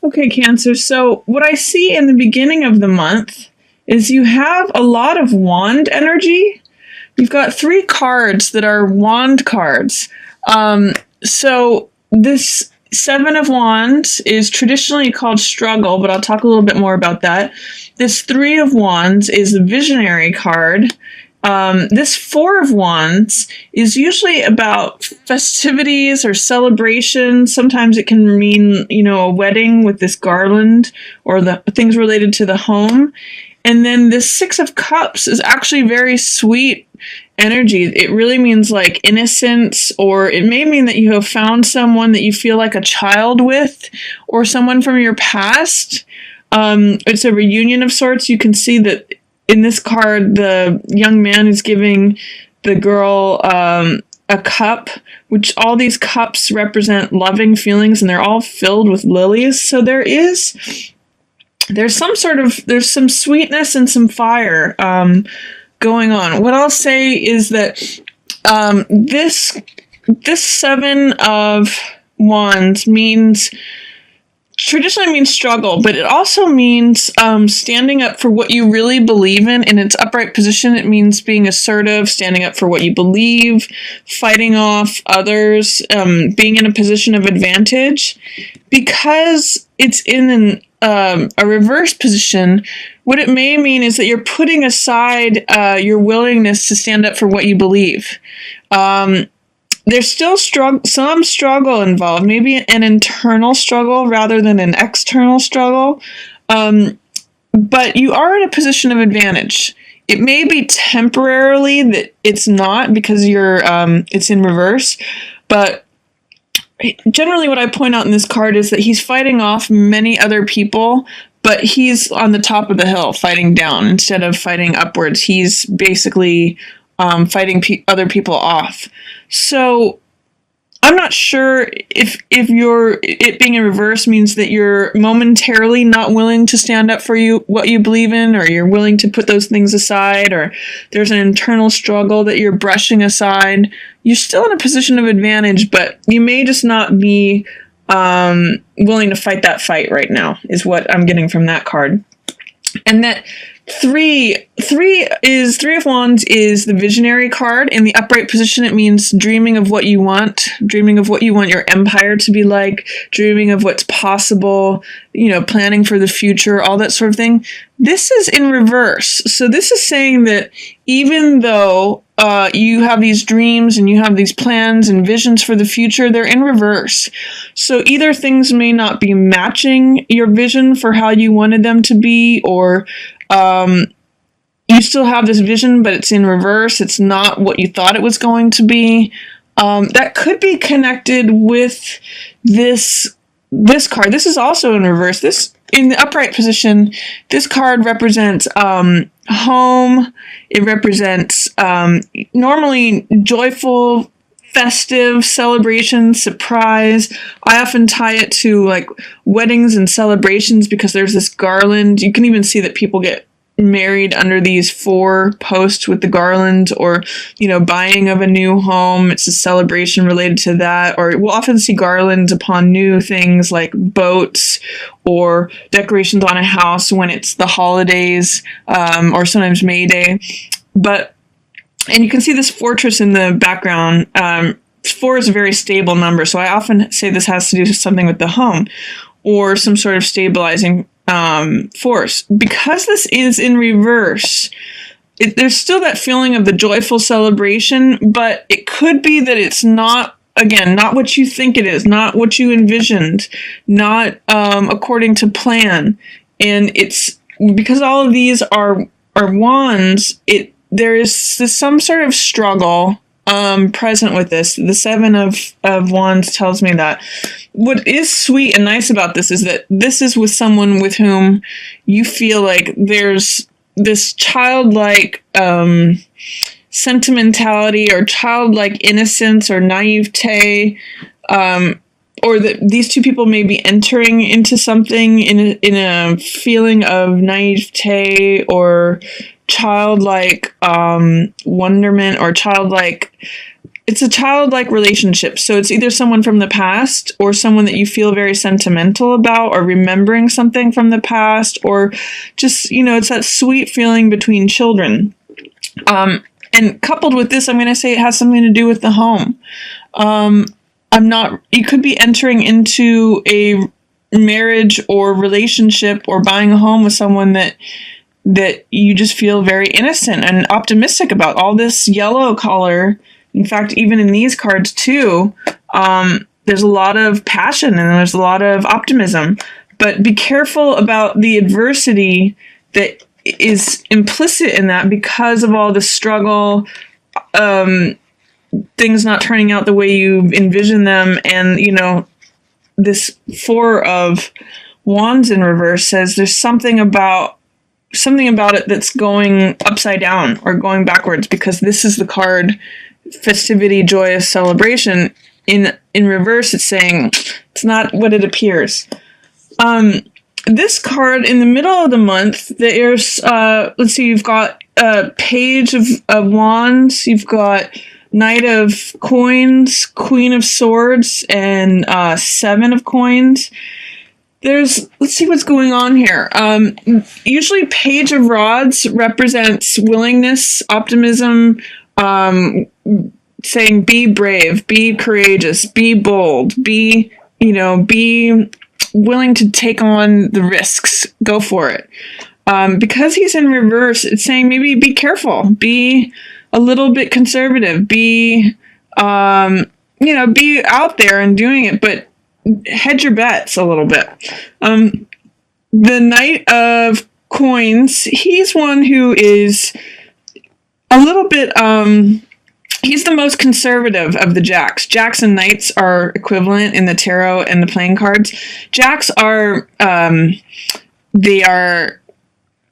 Okay, Cancer. So what I see in the beginning of the month is you have a lot of wand energy. You've got 3 cards that are wand cards. So this 7 of Wands is traditionally called struggle, but I'll talk a little bit more about that. This 3 of Wands is the visionary card. This 4 of Wands is usually about festivities or celebrations. Sometimes it can mean, a wedding with this garland or the things related to the home. And then this 6 of Cups is actually very sweet energy. It really means like innocence, or it may mean that you have found someone that you feel like a child with, or someone from your past. It's a reunion of sorts. You can see that in this card, the young man is giving the girl a cup, which all these cups represent loving feelings, and they're all filled with lilies. So there's some sweetness and some fire going on. What I'll say is that this 7 of Wands traditionally means struggle, but it also means standing up for what you really believe in. In its upright position, it means being assertive, standing up for what you believe, fighting off others, being in a position of advantage. Because it's in a reverse position, what it may mean is that you're putting aside your willingness to stand up for what you believe. There's still some struggle involved, maybe an internal struggle rather than an external struggle. But you are in a position of advantage. It may be temporarily that it's not because it's in reverse, but generally what I point out in this card is that he's fighting off many other people, but he's on the top of the hill fighting down instead of fighting upwards. He's basically fighting other people off. So I'm not sure if it being in reverse means that you're momentarily not willing to stand up for what you believe in, or you're willing to put those things aside, or there's an internal struggle that you're brushing aside. You're still in a position of advantage, but you may just not be willing to fight that fight right now, is what I'm getting from that card. And that 3 of Wands is the visionary card. In the upright position, it means dreaming of what you want your empire to be like, dreaming of what's possible, planning for the future, all that sort of thing. This is in reverse. So this is saying that even though you have these dreams and you have these plans and visions for the future, they're in reverse. So either things may not be matching your vision for how you wanted them to be, or you still have this vision, but it's in reverse. It's not what you thought it was going to be. That could be connected with this card. This is also in reverse. This, in the upright position, this card represents home. It represents normally joyful, festive celebration, surprise. I often tie it to like weddings and celebrations because there's this garland. You can even see that people get married under these 4 posts with the garland, or buying of a new home. It's a celebration related to that. Or we'll often see garlands upon new things like boats or decorations on a house when it's the holidays, or sometimes May Day. And you can see this fortress in the background. 4 is a very stable number, so I often say this has to do with something with the home or some sort of stabilizing force. Because this is in reverse, there's still that feeling of the joyful celebration, but it could be that it's not what you think it is, not what you envisioned, not according to plan. And it's because all of these are wands, there is some sort of struggle present with this. The 7 of Wands tells me that. What is sweet and nice about this is that this is with someone with whom you feel like there's this childlike sentimentality or childlike innocence or naivete, or that these two people may be entering into something in a feeling of naivete or childlike wonderment or childlike it's a childlike relationship. So it's either someone from the past or someone that you feel very sentimental about, or remembering something from the past, or just, it's that sweet feeling between children. And coupled with this, I'm going to say it has something to do with the home. You could be entering into a marriage or relationship or buying a home with someone that you just feel very innocent and optimistic about. All this yellow color, in fact, even in these cards too, there's a lot of passion and there's a lot of optimism. But be careful about the adversity that is implicit in that because of all the struggle, things not turning out the way you envision them. And, this Four of Wands in reverse says there's something about it that's going upside down or going backwards, because this is the card festivity, joyous celebration. In reverse, it's saying it's not what it appears. This card in the middle of the month, there's let's see, you've got Page of Wands, you've got Knight of Coins, Queen of Swords, and Seven of Coins. Let's see what's going on here. Usually Page of Rods represents willingness, optimism, saying be brave, be courageous, be bold, be willing to take on the risks, go for it. Because he's in reverse, it's saying maybe be careful, be a little bit conservative, be out there and doing it, but hedge your bets a little bit. The Knight of Coins, he's one who is a little bit, he's the most conservative of the jacks. Jacks and knights are equivalent in the tarot and the playing cards. Jacks are, they are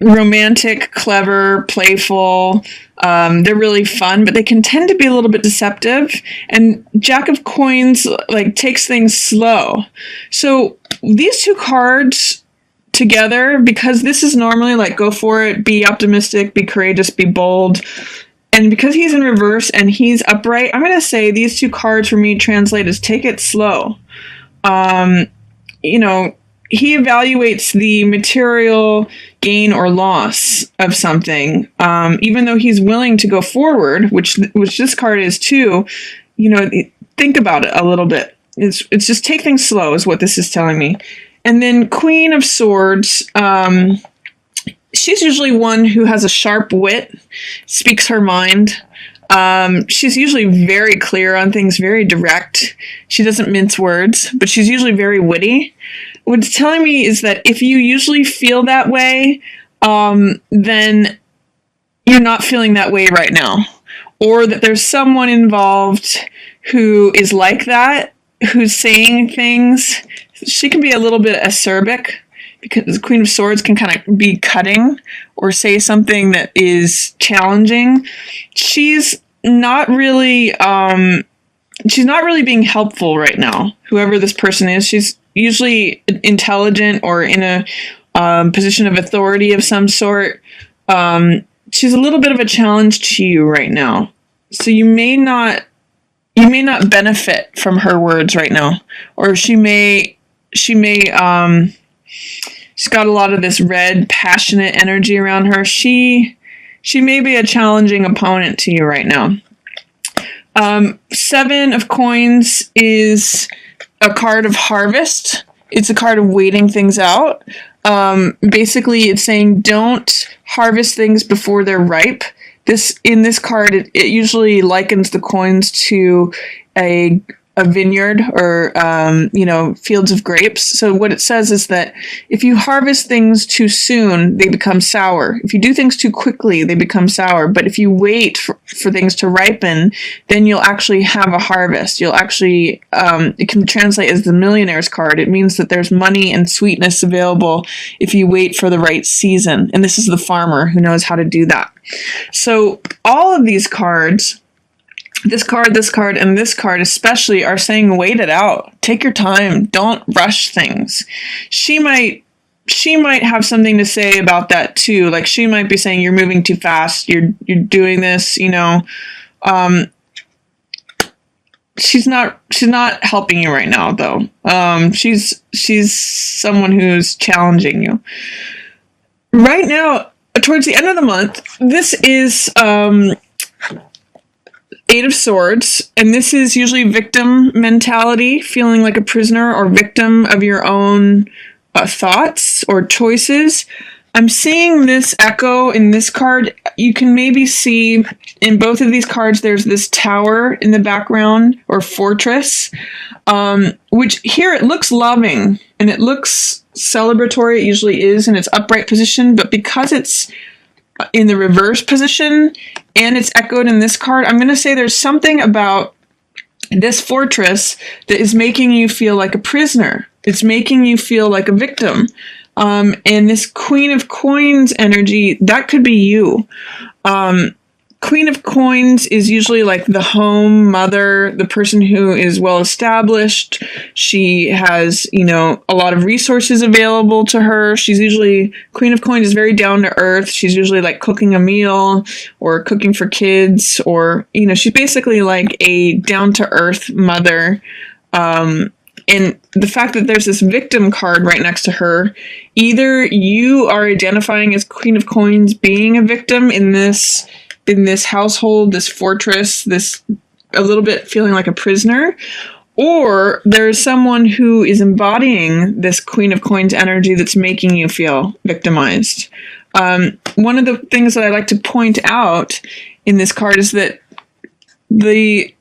romantic, clever, playful. They're really fun, but they can tend to be a little bit deceptive. And Jack of Coins takes things slow. So these two cards together, because this is normally go for it, be optimistic, be courageous, be bold. And because he's in reverse and he's upright, I'm going to say these two cards for me translate as take it slow. He evaluates the material gain or loss of something, even though he's willing to go forward, which this card is too. Think about it a little bit. It's just take things slow is what this is telling me. And then Queen of Swords, she's usually one who has a sharp wit, speaks her mind. She's usually very clear on things, very direct. She doesn't mince words, but she's usually very witty. What it's telling me is that if you usually feel that way, then you're not feeling that way right now. Or that there's someone involved who is like that, who's saying things. She can be a little bit acerbic, because the Queen of Swords can kind of be cutting or say something that is challenging. She's not really being helpful right now. Whoever this person is, she's usually intelligent or in a position of authority of some sort. She's a little bit of a challenge to you right now. So you may not benefit from her words right now, or she's got a lot of this red, passionate energy around her. She may be a challenging opponent to you right now. Seven of Coins is a card of harvest. It's a card of waiting things out. Basically, it's saying don't harvest things before they're ripe. In this card, it usually likens the coins to a vineyard or, fields of grapes. So what it says is that if you harvest things too soon, they become sour. If you do things too quickly, they become sour. But if you wait for things to ripen, then you'll actually have a harvest. You'll actually, it can translate as the millionaire's card. It means that there's money and sweetness available if you wait for the right season. And this is the farmer who knows how to do that. So all of these cards, this card, and this card especially, are saying wait it out. Take your time. Don't rush things. She might have something to say about that too. She might be saying you're moving too fast. You're doing this, she's not helping you right now, though. She's someone who's challenging you right now. Towards the end of the month, this is Eight of Swords, and this is usually victim mentality, feeling like a prisoner or victim of your own thoughts or choices. I'm seeing this echo in this card. You can maybe see in both of these cards there's this tower in the background, or fortress, which here it looks loving and it looks celebratory. It usually is in its upright position, but because it's in the reverse position and it's echoed in this card, I'm going to say there's something about this fortress that is making you feel like a prisoner. It's making you feel like a victim. And this Queen of Coins energy, that could be you. Queen of Coins is usually like the home mother, the person who is well established. She has, you know, a lot of resources available to her. She's usually, Queen of Coins is very down to earth. She's usually like cooking a meal or cooking for kids, or, you know, she's basically like a down to earth mother. And the fact that there's this victim card right next to her, either you are identifying as Queen of Coins being a victim in this household, this fortress, this a little bit feeling like a prisoner, or there's someone who is embodying this Queen of Coins energy that's making you feel victimized. One of the things that I like to point out in this card is that the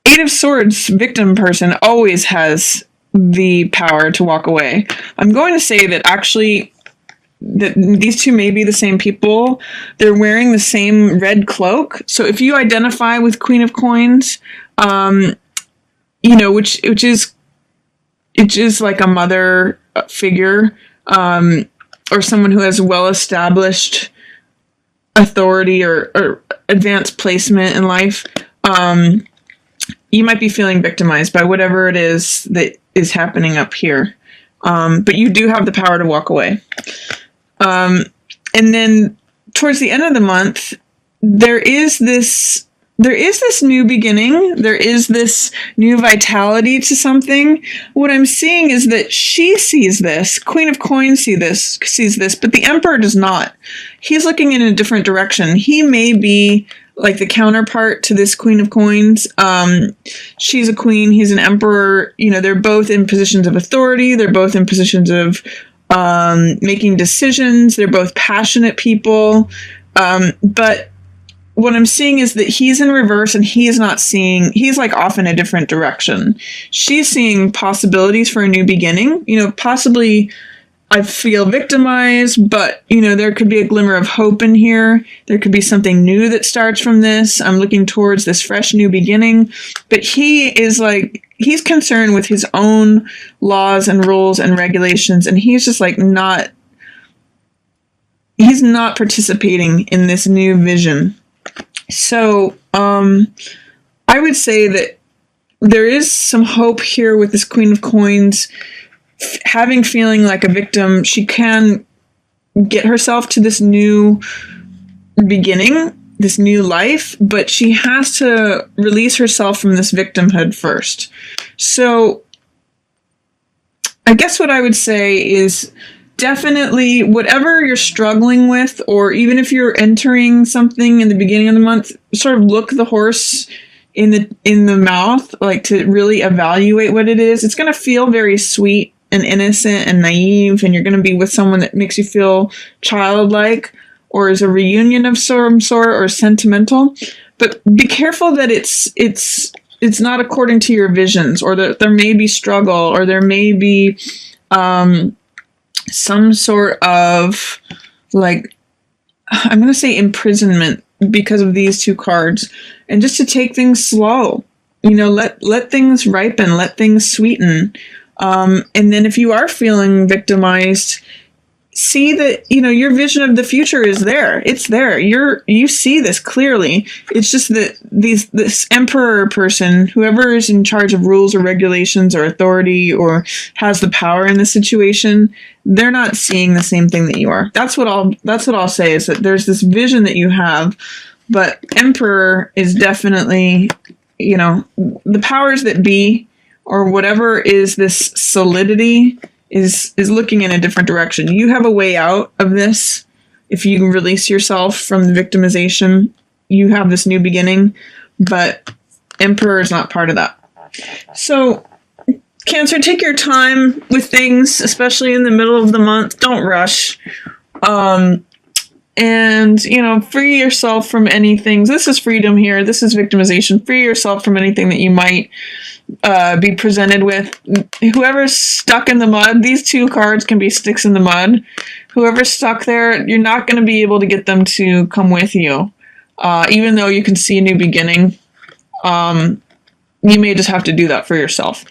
Eight of Swords victim person always has the power to walk away. I'm going to say that actually that these two may be the same people. They're wearing the same red cloak. So if you identify with Queen of Coins, you know, which is like a mother figure, or someone who has well-established authority or advanced placement in life, you might be feeling victimized by whatever it is that is happening up here. But you do have the power to walk away. And then towards the end of the month, there is this new beginning. There is this new vitality to something. What I'm seeing is that she sees this. Queen of Coins sees this, but the Emperor does not. He's looking in a different direction. He may be like the counterpart to this Queen of Coins. She's a queen. He's an emperor. You know, they're both in positions of authority. They're both in positions of making decisions. They're both passionate people. But what I'm seeing is that he's in reverse and he's like off in a different direction. She's seeing possibilities for a new beginning. You know, possibly I feel victimized, but, you know, there could be a glimmer of hope in here. There could be something new that starts from this. I'm looking towards this fresh new beginning. But he's concerned with his own laws and rules and regulations, and he's just like he's not participating in this new vision. So, I would say that there is some hope here with this Queen of Coins feeling like a victim. She can get herself to this new beginning, this new life, but she has to release herself from this victimhood first. So I guess what I would say is definitely whatever you're struggling with, or even if you're entering something in the beginning of the month, sort of look the horse in the mouth, like to really evaluate what it is. It's going to feel very sweet and innocent and naive, and you're going to be with someone that makes you feel childlike or is a reunion of some sort or sentimental. But be careful that it's not according to your visions, or that there may be struggle, or there may be some sort of, like, I'm going to say imprisonment because of these two cards. And just to take things slow, you know, let things ripen, let things sweeten. And then if you are feeling victimized, see that, you know, your vision of the future is there. It's there. You see this clearly. It's just that this emperor person, whoever is in charge of rules or regulations or authority or has the power in the situation, they're not seeing the same thing that you are. That's what I'll say, is that there's this vision that you have, but Emperor is definitely you know, the powers that be, or whatever is this solidity, is looking in a different direction. You have a way out of this. If you can release yourself from the victimization, you have this new beginning, but Emperor is not part of that. So Cancer, take your time with things, especially in the middle of the month. Don't rush. And, you know, free yourself from anything. This is freedom here. This is victimization. Free yourself from anything that you might be presented with. Whoever's stuck in the mud, these two cards can be sticks in the mud. Whoever's stuck there, you're not going to be able to get them to come with you. Even though you can see a new beginning, you may just have to do that for yourself.